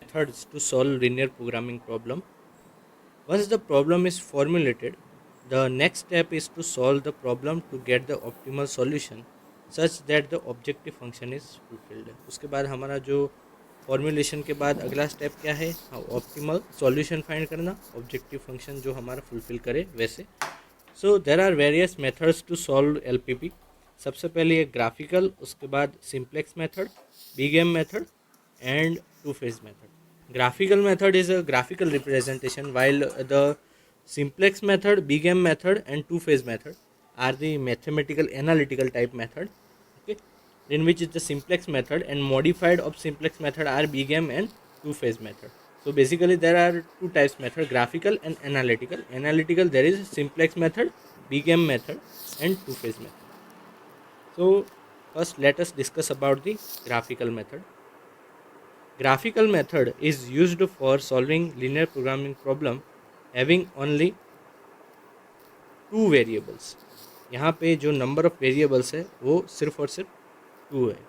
Methods to solve linear programming problem. Once the problem is formulated, the next step is to solve the problem to get the optimal solution such that the objective function is fulfilled. उसके बाद हमारा जो formulation के बाद अगला step क्या है, हाँ ऑप्टिमल सॉल्यूशन फाइंड करना, ऑब्जेक्टिव फंक्शन जो हमारा फुलफिल करे वैसे. So there are various methods to solve LPP. सबसे पहले ये ग्राफिकल, उसके बाद simplex method, big M method and two phase method. Graphical method is a graphical representation, while the simplex method, big M method, and two-phase method are the mathematical analytical type method. Okay, in which is the simplex method and modified of simplex method are big M and two-phase method. So basically, there are two types method: graphical and analytical. Analytical, there is simplex method, big M method, and two-phase method. So first, let us discuss about the graphical method. Graphical method is used for solving linear programming problem having only two variables. यहाँ पे जो number of variables है वो सिर्फ और सिर्फ two है.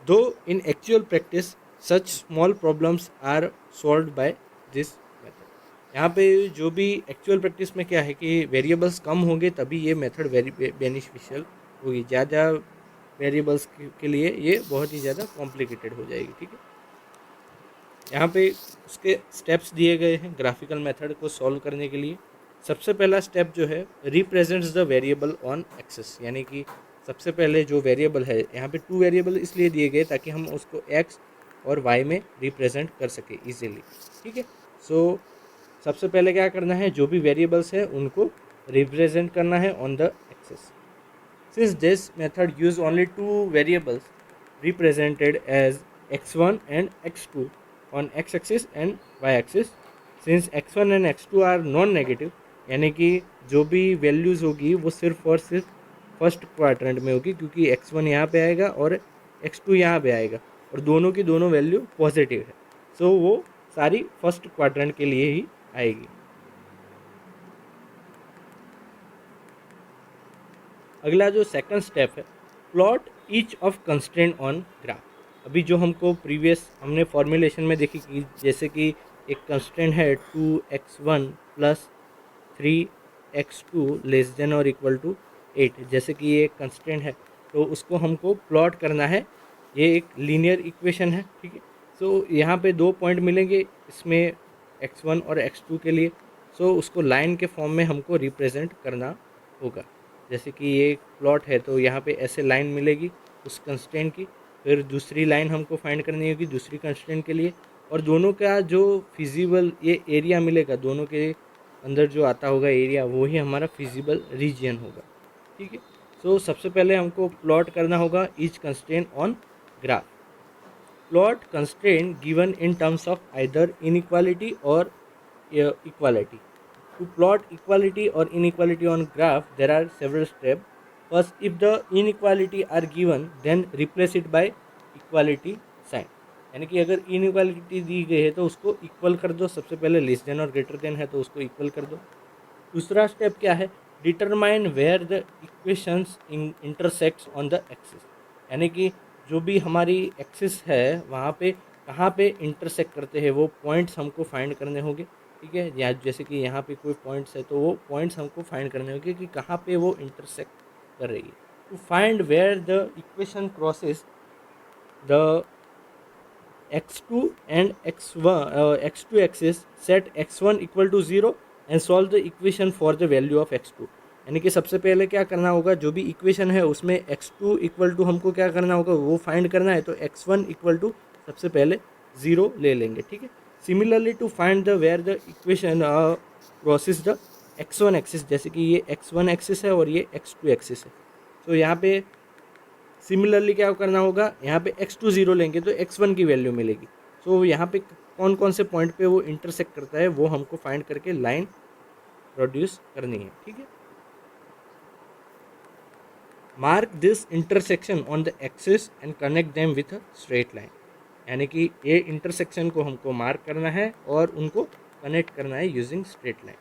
Though in actual practice such small problems are solved by this method. यहाँ पे जो भी actual practice में क्या है कि variables कम होंगे तभी ये method very beneficial होगी. ज़्यादा variables के लिए ये बहुत ही ज़्यादा complicated हो जाएगी. ठीक है, यहाँ पे उसके स्टेप्स दिए गए हैं ग्राफिकल मेथड को सॉल्व करने के लिए. सबसे पहला स्टेप जो है, represents the variable on axes. यानी कि सबसे पहले जो वेरिएबल है, यहाँ पे टू वेरिएबल इसलिए दिए गए ताकि हम उसको एक्स और वाई में रिप्रेजेंट कर सके इजीली. ठीक है, सो सबसे पहले क्या करना है, जो भी वेरिएबल्स है उनको रिप्रेजेंट करना है on the axes. Since this method use only two variables represented as x1 and x2 on x axis and y axis. since x1 and x2 are non negative, यानी कि जो भी वैल्यूज़ होगी वो सिर्फ और सिर्फ फर्स्ट क्वाड्रेंट में होगी, क्योंकि x1 यहाँ पे आएगा और x2 यहाँ पे आएगा और दोनों की दोनों वैल्यू पॉजिटिव है. सो वो सारी फर्स्ट क्वाड्रेंट के लिए ही आएगी. अगला जो सेकंड स्टेप है, plot each of constraint on graph. अभी जो हमको प्रीवियस हमने फॉर्मुलेशन में देखी कि जैसे कि एक कंस्ट्रेंट है 2x1 plus 3x2 less than और इक्वल टू 8, जैसे कि ये एक कंस्ट्रेंट है तो उसको हमको प्लॉट करना है. ये एक लीनियर इक्वेशन है. ठीक है, सो यहाँ पे दो पॉइंट मिलेंगे इसमें x1 और x2 के लिए. सो उसको लाइन के फॉर्म में हमको रिप्रेजेंट करना होगा. जैसे कि ये एक प्लॉट है तो यहाँ पे ऐसे लाइन मिलेगी उस कंस्ट्रेंट की, फिर दूसरी लाइन हमको फाइंड करनी होगी दूसरी कंस्ट्रेंट के लिए, और दोनों का जो फिजिबल ये एरिया मिलेगा, दोनों के अंदर जो आता होगा एरिया, वो ही हमारा फिजिबल रीजन होगा. ठीक है, सो सबसे पहले हमको प्लॉट करना होगा each constraint on graph. Plot constraint given in terms of either inequality और equality. To plot equality or inequality on graph, there are several steps. First, if the inequality are given, then replace it by equality sign. यानी कि अगर inequality दी गई है तो उसको equal कर दो. सबसे पहले लेस देन और ग्रेटर देन है तो उसको इक्वल कर दो. दूसरा स्टेप क्या है, determine where the equations intersects on the axis. यानी कि जो भी हमारी एक्सिस है वहाँ पे कहाँ पे इंटरसेक्ट करते हैं वो पॉइंट्स हमको फाइंड करने होंगे. ठीक है, या जैसे कि यहाँ पे कोई पॉइंट्स है तो वो पॉइंट्स हमको फाइंड करने होंगे कि कहाँ पे वो इंटरसेक्ट कर रही है. To find where the equation crosses the x2 and x2 axis, set x1 equal to 0 and solve the equation for the value of x2. यानी कि सबसे पहले क्या करना होगा, जो भी इक्वेशन है उसमें x2 इक्वल टू हमको क्या करना होगा वो फाइंड करना है, तो x1 इक्वल टू सबसे पहले 0 ले लेंगे. ठीक है, similarly to find the where the equation crosses the x1 axis, जैसे कि ये x1 एक्सिस है और ये x2 एक्सिस है. तो यहाँ पे सिमिलरली क्या करना होगा, यहाँ पे x2 0 लेंगे तो x1 की वैल्यू मिलेगी. सो यहाँ पे कौन कौन से पॉइंट पे वो इंटरसेक्ट करता है वो हमको फाइंड करके लाइन प्रोड्यूस करनी है. ठीक है, mark this intersection on the axis and connect them with a straight line. यानी कि ये इंटरसेक्शन को हमको मार्क करना है और उनको कनेक्ट करना है using straight line.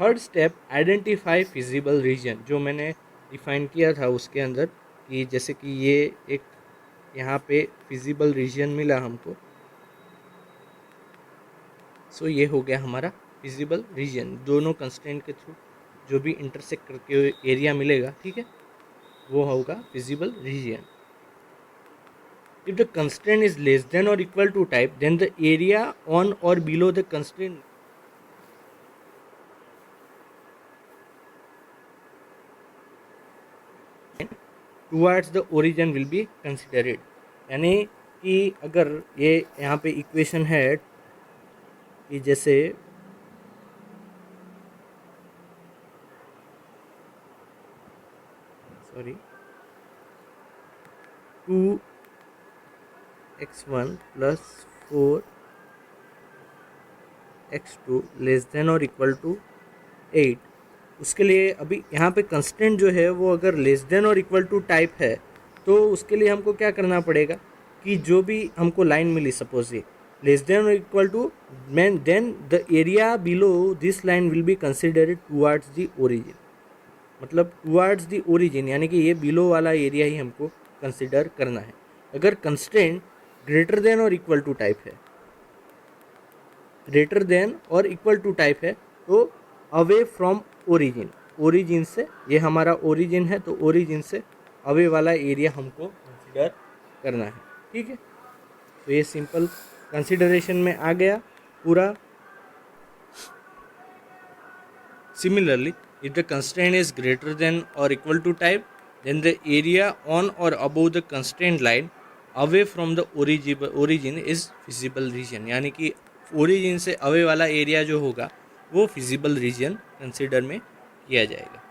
Third step, identify feasible region. जो मैंने डिफाइन किया था उसके अंदर कि जैसे कि ये एक यहाँ पे फिजिबल रीजन मिला हमको, सो ये हो गया हमारा फिजिबल रीजन, दोनों कंस्ट्रेंट के थ्रू जो भी इंटरसेक्ट करके एरिया मिलेगा, ठीक है, वो होगा feasible region. If the constraint is less than or equal to type, then the area on or below the constraint towards the origin will be considered. यानी कि अगर ये यहाँ पे इक्वेशन है कि जैसे sorry 2x1 plus 4x2 less than और इक्वल टू 8, उसके लिए अभी यहाँ पे कंस्टेंट जो है वो अगर लेस देन और इक्वल टू टाइप है तो उसके लिए हमको क्या करना पड़ेगा कि जो भी हमको लाइन मिली, सपोज ये लेस देन और equal to then the area below this line will be considered towards the origin. मतलब टुवर्ड्स द ओरिजिन यानी कि ये बिलो वाला एरिया ही हमको कंसिडर करना है. अगर कंस्टेंट ग्रेटर देन और इक्वल टू टाइप है, ग्रेटर देन और इक्वल टू टाइप है तो अवे फ्रॉम ओरिजिन, ओरिजिन से, ये हमारा ओरिजिन है तो ओरिजिन से अवे वाला एरिया हमको कंसिडर करना है. ठीक है, तो ये सिंपल कंसिडरेशन में आ गया पूरा. Similarly if the constraint is greater than or equal to type, then the area on or above the constraint line away from the origin is feasible region. यानी कि origin से away वाला area जो होगा वो feasible region कंसिडर में किया जाएगा.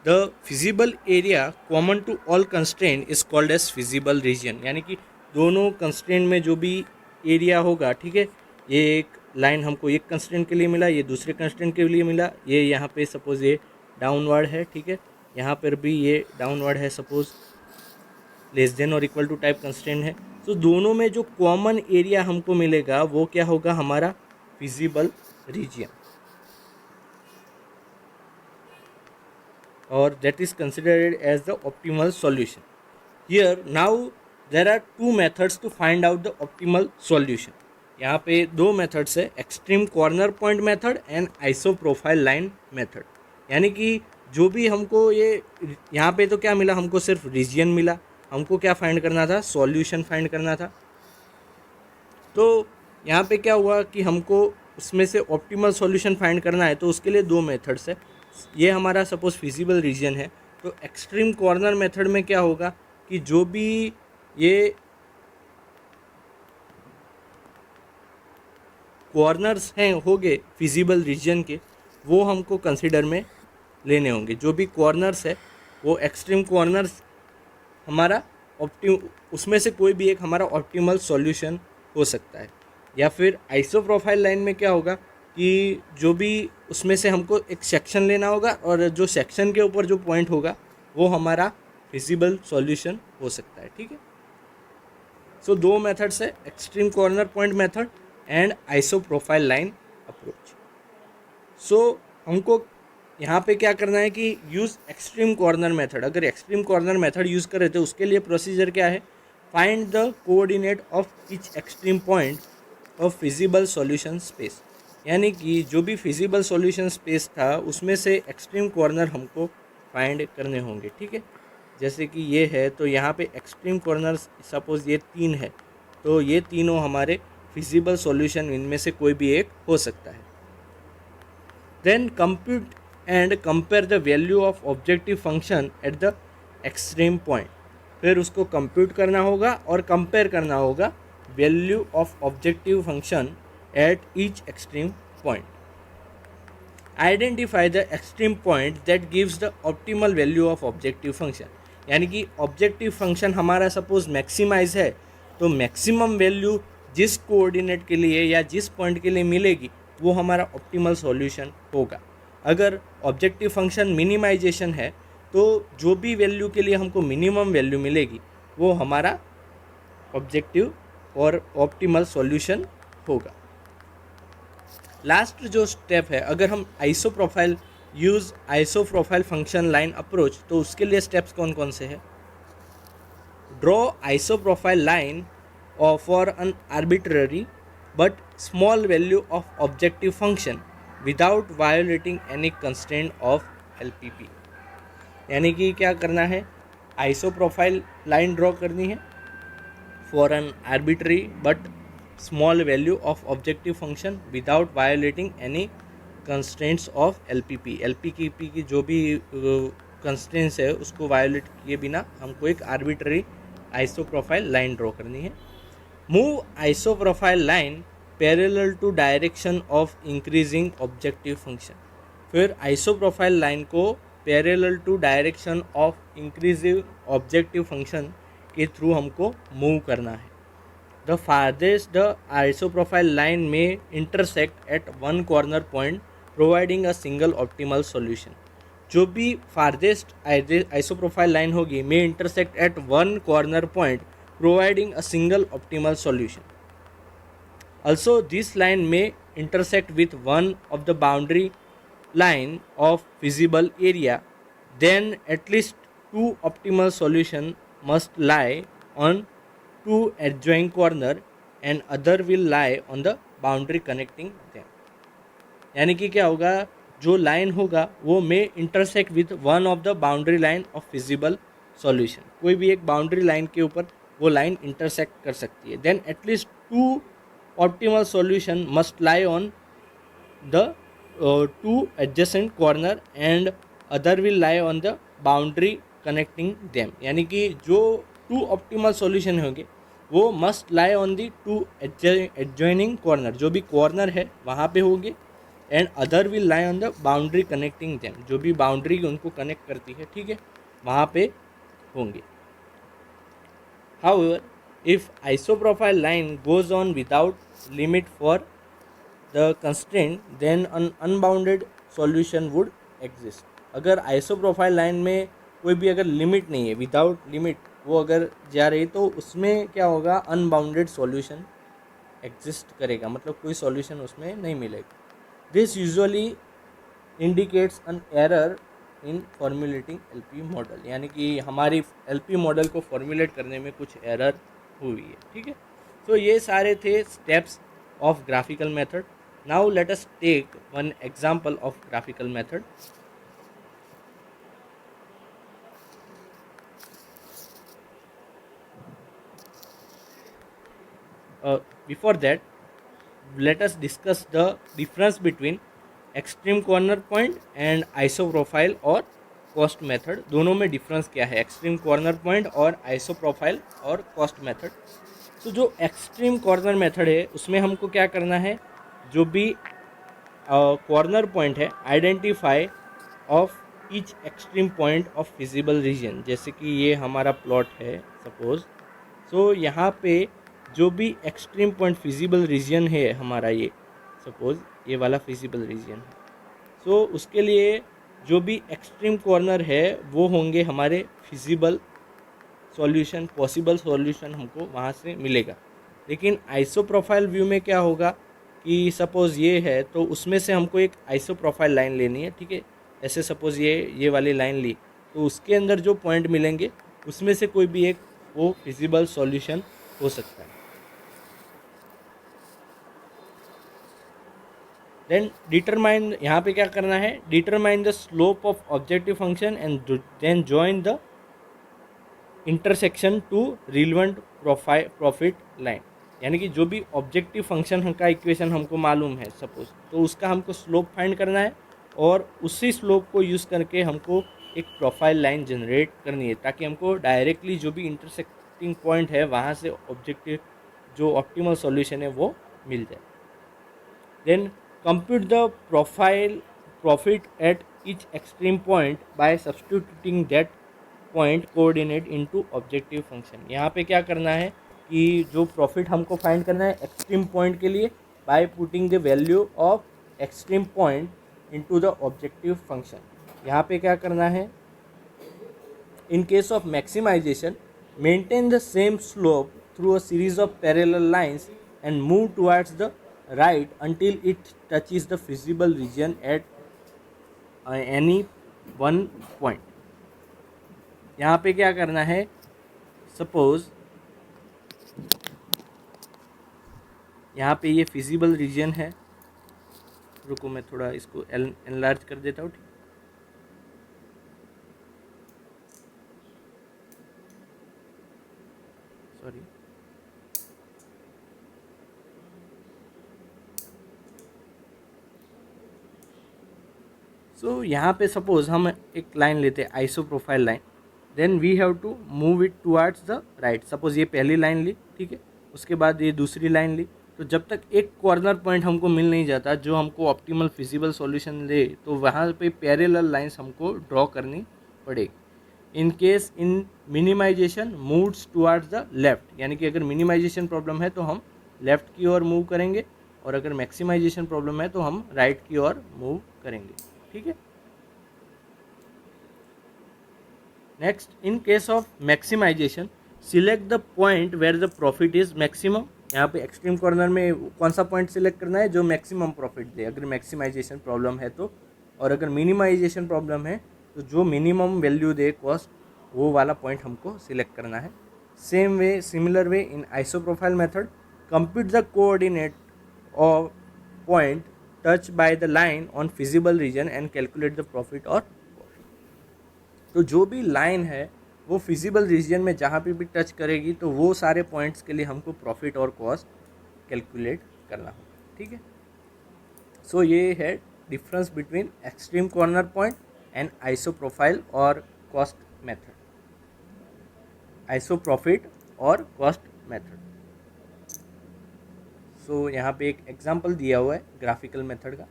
The feasible area common to all constraint is called as feasible region. यानी कि दोनों constraint में जो भी एरिया होगा, ठीक है, ये एक लाइन हमको एक कंस्टेंट के लिए मिला, ये दूसरे कंस्टेंट के लिए मिला, ये यहाँ पे सपोज ये डाउनवर्ड है, ठीक है, यहाँ पर भी ये डाउनवर्ड है, सपोज लेस देन और इक्वल टू टाइप कंस्टेंट है. तो दोनों में जो कॉमन एरिया हमको मिलेगा वो क्या होगा, हमारा फिजिबल रीजन, और that is considered as the optimal solution. Here now there are two methods to find out the optimal solution. यहाँ पे दो मेथड्स है, extreme corner point method and iso profile line method. यानी कि जो भी हमको ये यहाँ पे तो क्या मिला, हमको सिर्फ रीजन मिला, हमको क्या फाइंड करना था, सॉल्यूशन फाइंड करना था. तो यहाँ पे क्या हुआ कि हमको उसमें से ऑप्टिमल सॉल्यूशन फाइंड करना है, तो उसके लिए दो मेथड्स है. ये हमारा सपोज फिजिबल रीजन है, तो एक्सट्रीम कॉर्नर मेथड में क्या होगा कि जो भी ये कॉर्नर्स हैं होंगे फिजिबल रीजन के, वो हमको कंसिडर में लेने होंगे. जो भी कॉर्नर्स है वो एक्सट्रीम कॉर्नर्स हमारा उसमें से कोई भी एक हमारा ऑप्टिमल सॉल्यूशन हो सकता है. या फिर आइसो प्रोफाइल लाइन में क्या होगा कि जो भी उसमें से हमको एक सेक्शन लेना होगा और जो सेक्शन के ऊपर जो पॉइंट होगा वो हमारा फिजिबल सॉल्यूशन हो सकता है. ठीक है, सो दो मेथड्स है, extreme corner point method and iso profile line approach. So हमको यहाँ पे क्या करना है कि यूज़ एक्सट्रीम कॉर्नर मेथड. अगर एक्सट्रीम कॉर्नर मेथड यूज़ कर रहे थे उसके लिए प्रोसीजर क्या है, find the coordinate of each extreme point of feasible solution space. यानी कि जो भी फिजिबल सॉल्यूशन स्पेस था उसमें से एक्सट्रीम कॉर्नर हमको फाइंड करने होंगे. ठीक है, जैसे कि ये है तो यहाँ पे एक्सट्रीम कॉर्नर सपोज ये 3 है, तो ये तीनों हमारे फिजिबल सॉल्यूशन इनमें से कोई भी एक हो सकता है. Then compute and compare the value of objective function at the extreme point. फिर उसको कंप्यूट करना होगा और कंपेयर करना होगा value of objective function at each extreme point. Identify the extreme point that gives the optimal value of objective function. यानी कि objective function हमारा सपोज मैक्सिमाइज है, तो मैक्सिमम वैल्यू जिस कोऑर्डिनेट के लिए या जिस पॉइंट के लिए मिलेगी वो हमारा ऑप्टिमल सॉल्यूशन होगा. अगर ऑब्जेक्टिव फंक्शन मिनिमाइजेशन है तो जो भी वैल्यू के लिए हमको मिनिमम वैल्यू मिलेगी वो हमारा ऑब्जेक्टिव और ऑप्टिमल सॉल्यूशन होगा. लास्ट जो स्टेप है, अगर हम iso profile function line approach, तो उसके लिए स्टेप्स कौन कौन से हैं. Draw iso profile line or for an arbitrary but small value of objective function without violating any constraint of LPP। यानी कि क्या करना है, आइसोप्रोफाइल लाइन ड्रॉ करनी है for an arbitrary but small value of objective function without violating any constraints of LPP। LPP की जो भी constraints है उसको violate किए बिना हमको एक arbitrary isoprofile line draw करनी है। Move isoprofile line parallel to direction of increasing objective function। फिर isoprofile line को parallel to direction of increasing objective function के थ्रू हमको मूव करना है। The farthest the isoprofit line में intersect at one corner point providing a single optimal solution. जो भी farthest isoprofit line होगी में intersect at one corner point providing a single optimal solution. Also, this line may intersect with one of the boundary line of feasible area, then at least two optimal solution must lie on two adjoining corner and other will lie on the boundary connecting them। यानी कि क्या होगा, जो line होगा वो may intersect with one of the boundary line of feasible solution. कोई भी एक बाउंड्री लाइन के ऊपर वो लाइन इंटरसेक्ट कर सकती है। Then at least two optimal solution must lie on the two adjacent corner and other will lie on the boundary connecting them। यानी कि जो टू ऑप्टिमल सॉल्यूशन होंगे वो must lie on the two adjoining corner, जो भी corner है वहाँ पे होंगे, and other will lie on the boundary connecting them, जो भी बाउंड्री उनको कनेक्ट करती है, ठीक है, वहाँ पे होंगे। However, if isoprofile line goes on without limit for the constraint, then an unbounded solution would exist। अगर आइसोप्रोफाइल लाइन में कोई भी अगर लिमिट नहीं है, विदाउट लिमिट वो अगर जा रही, तो उसमें क्या होगा, अनबाउंडेड सॉल्यूशन एग्जिस्ट करेगा, मतलब कोई सॉल्यूशन उसमें नहीं मिलेगा। This usually indicates an error in formulating LP model. यानी कि हमारी एलपी मॉडल को फॉर्मुलेट करने में कुछ एरर हुई है, ठीक है। तो ये सारे थे steps of graphical method. Now let us take one example of graphical method. Before that let us discuss the difference between extreme corner point and isoprofile और कॉस्ट मेथड। दोनों में डिफरेंस क्या है, एक्सट्रीम कॉर्नर पॉइंट और isoprofile और cost method. तो जो extreme corner method है उसमें हमको क्या करना है, जो भी कॉर्नर पॉइंट है identify of each extreme point of feasible region. जैसे कि ये हमारा प्लॉट है सपोज, सो यहाँ पे जो भी एक्सट्रीम पॉइंट फिजिबल रीजन है हमारा, ये सपोज ये वाला फिजिबल रीजन है, सो उसके लिए जो भी एक्सट्रीम कॉर्नर है वो होंगे हमारे फिजिबल सॉल्यूशन, पॉसिबल सॉल्यूशन हमको वहाँ से मिलेगा। लेकिन आइसोप्रोफाइल व्यू में क्या होगा कि सपोज़ ये है तो उसमें से हमको एक आइसोप्रोफाइल लाइन लेनी है, ठीक है। ऐसे सपोज़ ये वाली लाइन ली तो उसके अंदर जो पॉइंट मिलेंगे उसमें से कोई भी एक वो फिजिबल सॉल्यूशन हो सकता है। देन डिटरमाइन, यहाँ पे क्या करना है, determine the slope of objective function and then join the intersection to relevant profit line. यानी कि जो भी ऑब्जेक्टिव फंक्शन का इक्वेशन हमको मालूम है सपोज, तो उसका हमको स्लोप फाइंड करना है और उसी स्लोप को यूज़ करके हमको एक प्रोफाइल लाइन जनरेट करनी है, ताकि हमको डायरेक्टली जो भी इंटरसेक्टिंग पॉइंट है वहाँ से ऑब्जेक्टिव जो ऑप्टिमल सॉल्यूशन है वो मिल जाए। Then compute the profit at each extreme point by substituting that point coordinate into objective function। यहाँ पे क्या करना है कि जो प्रॉफिट हमको फाइंड करना है एक्सट्रीम पॉइंट के लिए by putting the value of extreme point into the objective function. यहाँ पे क्या करना है, in case of maximization maintain the same slope through a series of parallel lines and move towards the right until it touches the feasible region at any one point। यहाँ पे क्या करना है, सपोज यहाँ पे ये फिजिबल रीजन है। रुको मैं थोड़ा इसको एनलार्ज कर देता हूँ। सॉरी, सो यहाँ पे सपोज हम एक लाइन लेते हैं iso profile line, then we have to move it towards the right. Suppose ये पहली लाइन ली, ठीक है, उसके बाद ये दूसरी लाइन ली, तो जब तक एक कॉर्नर पॉइंट हमको मिल नहीं जाता जो हमको ऑप्टिमल फिजिबल सॉल्यूशन दे, तो वहाँ पे पैरेलल लाइंस हमको ड्रॉ करनी पड़ेगी। In case in minimization moves towards the left, यानी कि अगर मिनिमाइजेशन प्रॉब्लम है तो हम लेफ्ट की ओर मूव करेंगे, और अगर मैक्सिमाइजेशन प्रॉब्लम है तो हम राइट की ओर मूव करेंगे, ठीक है। Next, in case of maximization select the point where the profit is maximum. यहाँ पे एक्सट्रीम कॉर्नर में कौन सा पॉइंट सिलेक्ट करना है जो मैक्सिमम प्रॉफिट दे, अगर मैक्सिमाइजेशन प्रॉब्लम है तो, और अगर मिनिमाइजेशन प्रॉब्लम है तो जो मिनिमम वैल्यू दे कॉस्ट, वो वाला पॉइंट हमको सिलेक्ट करना है। Same way, similar way in isopropyl method, compute the coordinate of point touch by the line on feasible region and calculate the profit और कॉस्ट। तो जो भी लाइन है वो फिजिबल रीजन में जहाँ पे भी टच करेगी तो वो सारे पॉइंट्स के लिए हमको प्रॉफिट और कॉस्ट कैलकुलेट करना होगा, ठीक है। सो ये है difference between extreme corner point and iso profile और कॉस्ट मेथड, आइसो प्रॉफिट और कॉस्ट मेथड। सो यहाँ पे एक एग्जांपल दिया हुआ है ग्राफिकल मेथड का।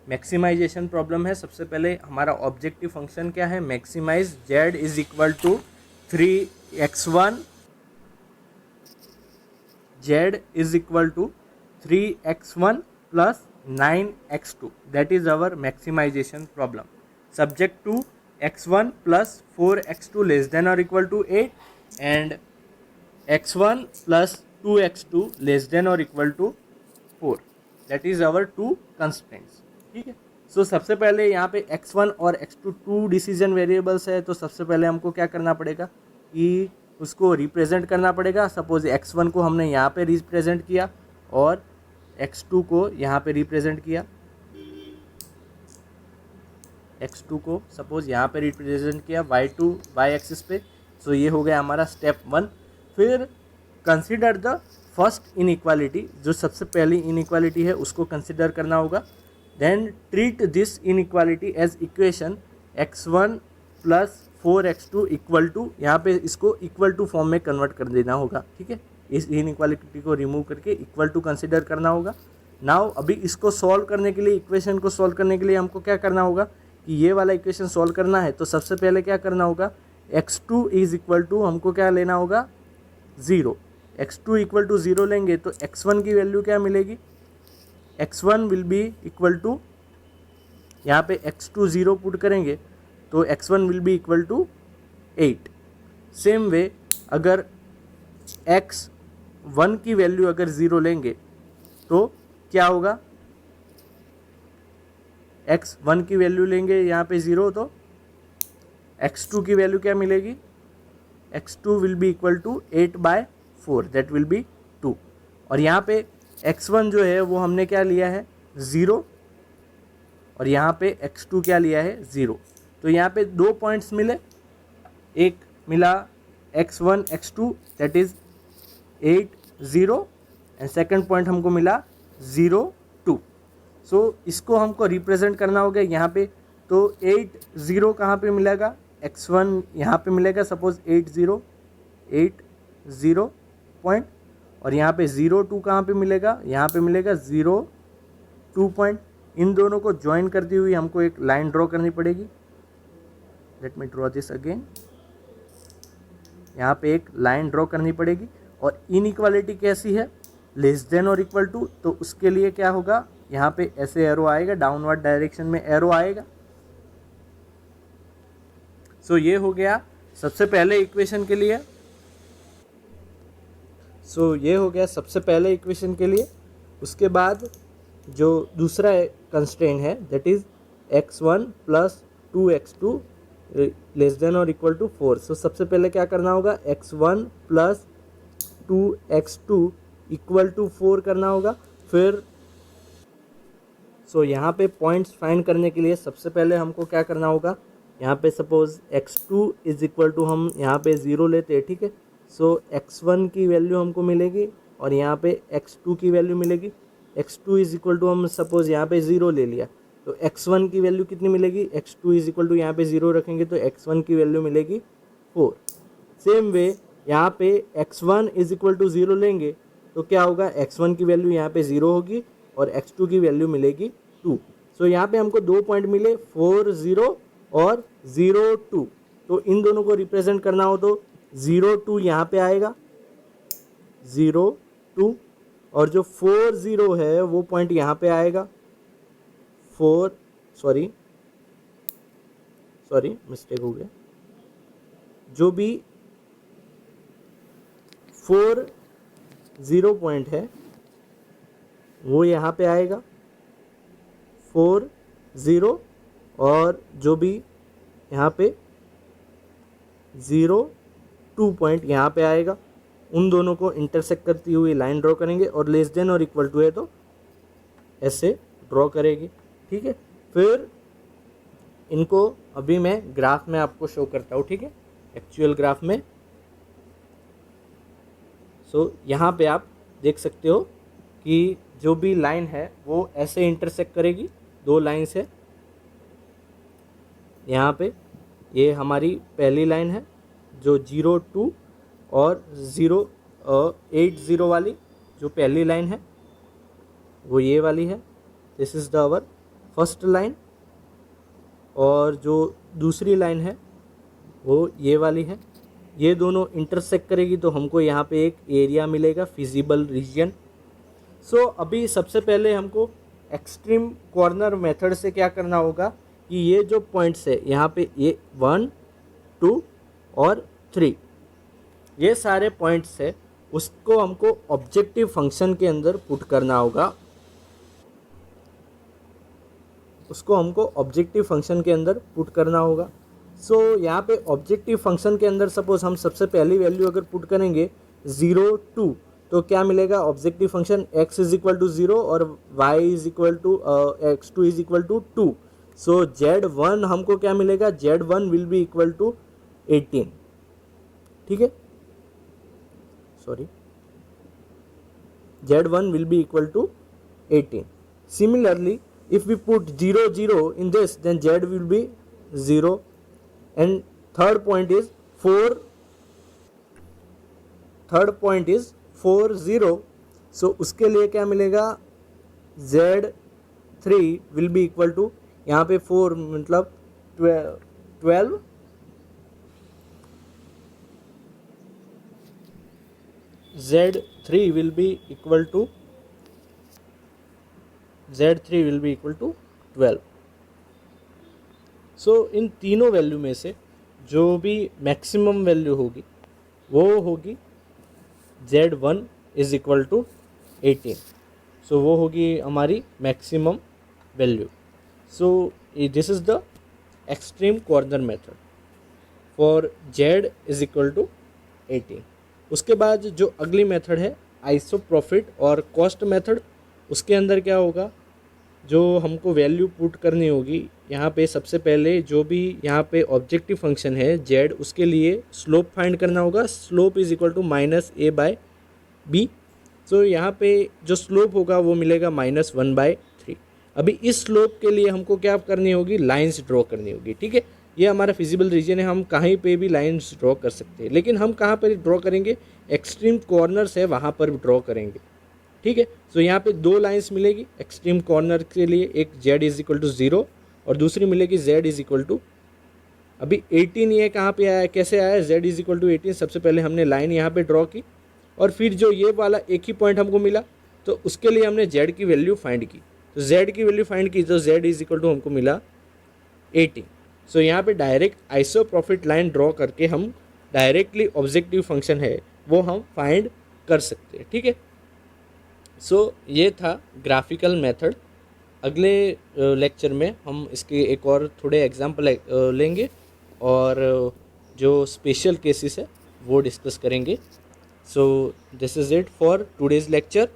मैक्सिमाइजेशन प्रॉब्लम है, सबसे पहले हमारा ऑब्जेक्टिव फंक्शन क्या है, maximize z is equal to 3x1, z is equal to 3x1 plus 9x2, that is our maximization problem. Subject to x1 plus 4x2 less than और equal to 8 and x1 plus 2x2 less than और equal to 4, that is our two constraints, ठीक है। सो सबसे पहले यहाँ पे x1 और x2 to decision variables है, तो सबसे पहले हमको क्या करना पड़ेगा कि उसको रिप्रेजेंट करना पड़ेगा। सपोज x1 को हमने यहाँ पे रिप्रेजेंट किया और x2 को यहाँ पे रिप्रेजेंट किया, x2 को सपोज यहाँ पे रिप्रेजेंट किया y एक्सिस पे। सो ये हो गया हमारा स्टेप 1। फिर कंसिडर द फर्स्ट इनइक्वालिटी, जो सबसे पहली इनइक्वालिटी है उसको कंसिडर करना होगा। Then treat this inequality as equation x1 plus 4x2 equal to, यहाँ पे इसको इक्वल टू फॉर्म में कन्वर्ट कर देना होगा, ठीक है। इस इनइक्वालिटी को रिमूव करके इक्वल टू कंसिडर करना होगा। नाउ अभी इसको सॉल्व करने के लिए, इक्वेशन को सॉल्व करने के लिए हमको क्या करना होगा कि ये वाला इक्वेशन सॉल्व करना है, तो सबसे पहले क्या करना होगा, x2 इज इक्वल टू हमको क्या लेना होगा 0। x2 इक्वल टू 0 लेंगे तो x1 की वैल्यू क्या मिलेगी, x1 will be equal to, यहाँ पे x2 0 पुट करेंगे तो x1 will be equal to 8। Same way अगर x1 की वैल्यू अगर 0 लेंगे तो क्या होगा, x1 की वैल्यू लेंगे यहाँ पे 0 तो x2 की वैल्यू क्या मिलेगी, x2 will be equal to 8/4, that will be 2। और यहाँ पे x1 जो है वो हमने क्या लिया है 0, और यहाँ पे x2 क्या लिया है 0। तो यहाँ पे दो पॉइंट्स मिले, एक मिला x1 x2 that is 8 0, and second point हमको मिला 0 2। सो इसको हमको रिप्रेजेंट करना होगा यहाँ पे। तो 8 0 कहाँ पे मिलेगा, x1 यहाँ पे मिलेगा सपोज 8 0 पॉइंट, और यहाँ पे 0 2 कहाँ पे मिलेगा, यहाँ पे मिलेगा 0 2 पॉइंट। इन दोनों को ज्वाइन करती हुई हमको एक लाइन ड्रॉ करनी पड़ेगी। Let me draw this again. यहाँ पे एक लाइन ड्रॉ करनी पड़ेगी, और इनइक्वालिटी कैसी है, लेस देन और इक्वल टू, तो उसके लिए क्या होगा, यहाँ पे ऐसे एरो आएगा, डाउनवर्ड डायरेक्शन में एरो आएगा। सो ये हो गया सबसे पहले इक्वेशन के लिए। ये हो गया सबसे पहले इक्वेशन के लिए। उसके बाद जो दूसरा कंस्ट्रेंट है that is x1 plus 2x2 less than और इक्वल टू 4। सो सबसे पहले क्या करना होगा, x1 plus 2x2 equal to 4 करना होगा। फिर यहाँ पे पॉइंट्स फाइंड करने के लिए सबसे पहले हमको क्या करना होगा, यहाँ पे suppose x2 is equal to हम यहाँ पे 0 लेते हैं, ठीक है। x1 की वैल्यू हमको मिलेगी और यहाँ पे x2 की वैल्यू मिलेगी। x2 इज इक्वल टू हम सपोज यहाँ पे 0 ले लिया, तो x1 की वैल्यू कितनी मिलेगी, x2 इज इक्वल टू यहाँ पे 0 रखेंगे तो x1 की वैल्यू मिलेगी 4। सेम वे यहाँ पे x1 इज इक्वल टू 0 लेंगे तो क्या होगा, x1 की वैल्यू यहाँ पे 0 होगी और x2 की वैल्यू मिलेगी 2। यहाँ पे हमको 2 पॉइंट मिले, 4 0 और 0 2। तो इन दोनों को रिप्रेजेंट करना हो तो 0 2 यहाँ पे आएगा, 0 2, और जो 4 0 है वो पॉइंट यहाँ पे आएगा, 4 सॉरी मिस्टेक हो गया, जो भी 4 0 पॉइंट है वो यहाँ पे आएगा 4 0, और जो भी यहाँ पे 0 2 पॉइंट यहाँ पे आएगा, उन दोनों को इंटरसेक्ट करती हुई लाइन ड्रॉ करेंगे और लेस देन और इक्वल टू है तो ऐसे ड्रॉ करेगी, ठीक है। फिर इनको अभी मैं ग्राफ में आपको शो करता हूँ, ठीक है, एक्चुअल ग्राफ में। यहाँ पे आप देख सकते हो कि जो भी लाइन है वो ऐसे इंटरसेक्ट करेगी, 2 लाइन से। यहाँ पे ये हमारी पहली लाइन है जो 0 2 और 0 8 0 वाली, जो पहली लाइन है वो ये वाली है, this is the our first line. और जो दूसरी लाइन है वो ये वाली है, ये दोनों इंटरसेक्ट करेगी तो हमको यहाँ पे एक एरिया मिलेगा, फिजिबल रीजन। अभी सबसे पहले हमको एक्सट्रीम कॉर्नर मेथड से क्या करना होगा कि ये जो पॉइंट्स है यहाँ पे, ये 1 2 और 3, ये सारे पॉइंट्स है, उसको हमको ऑब्जेक्टिव फंक्शन के अंदर पुट करना होगा, उसको हमको ऑब्जेक्टिव फंक्शन के अंदर पुट करना होगा। यहाँ पे ऑब्जेक्टिव फंक्शन के अंदर सपोज हम सबसे पहली वैल्यू अगर पुट करेंगे 0 2, तो क्या मिलेगा, objective function x is equal to 0 और y is equal to x2 is equal to 2। z1 हमको क्या मिलेगा, z1 will be equal to 18, ठीक है, sorry, z1 will be equal to 18। Similarly if we put 0 0 in this, then z will be 0, and third point is 4 0, उसके लिए क्या मिलेगा, z3 will be equal to, यहाँ पे 4 मतलब 12, z3 will be equal to 12। इन तीनों वैल्यू में से जो भी मैक्सिमम वैल्यू होगी वो होगी z1 इज इक्वल टू 18। वो होगी हमारी maximum value. This is the extreme corner method for z is equal to 18। उसके बाद जो अगली मेथड है आइसोप्रॉफिट और कॉस्ट मेथड, उसके अंदर क्या होगा, जो हमको वैल्यू पुट करनी होगी, यहाँ पे सबसे पहले जो भी यहाँ पे ऑब्जेक्टिव फंक्शन है z, उसके लिए स्लोप फाइंड करना होगा, slope is equal to -a/b। यहाँ पे जो स्लोप होगा वो मिलेगा -1/3। अभी इस स्लोप के लिए हमको क्या करनी होगी, लाइंस ड्रॉ करनी होगी, ठीक है। ये हमारा फिजिबल रीजन है, हम कहीं पे भी लाइंस ड्रॉ कर सकते हैं, लेकिन हम कहाँ पर ड्रॉ करेंगे, एक्सट्रीम कॉर्नर्स है वहाँ पर ड्रॉ करेंगे, ठीक है। यहाँ पे 2 लाइंस मिलेगी एक्सट्रीम कॉर्नर के लिए, एक z इज इक्वल टू 0 और दूसरी मिलेगी z इज इक्वल टू, अभी 18 ये कहाँ पे आया, कैसे आया, z इज इक्वल टू 18। सबसे पहले हमने लाइन यहाँ पे ड्रॉ की और फिर जो ये वाला एक ही पॉइंट हमको मिला तो उसके लिए हमने z की वैल्यू फाइंड की, तो z की वैल्यू फाइंड की तो z इज इक्वल टू हमको मिला 18। यहाँ पे डायरेक्ट आइसोप्रॉफिट लाइन ड्रॉ करके हम डायरेक्टली ऑब्जेक्टिव फंक्शन है वो हम फाइंड कर सकते हैं, ठीक है। ये था ग्राफिकल मेथड। अगले लेक्चर में हम इसके एक और थोड़े एग्जाम्पल लेंगे और जो स्पेशल केसेस है वो डिस्कस करेंगे। This is it for today's lecture.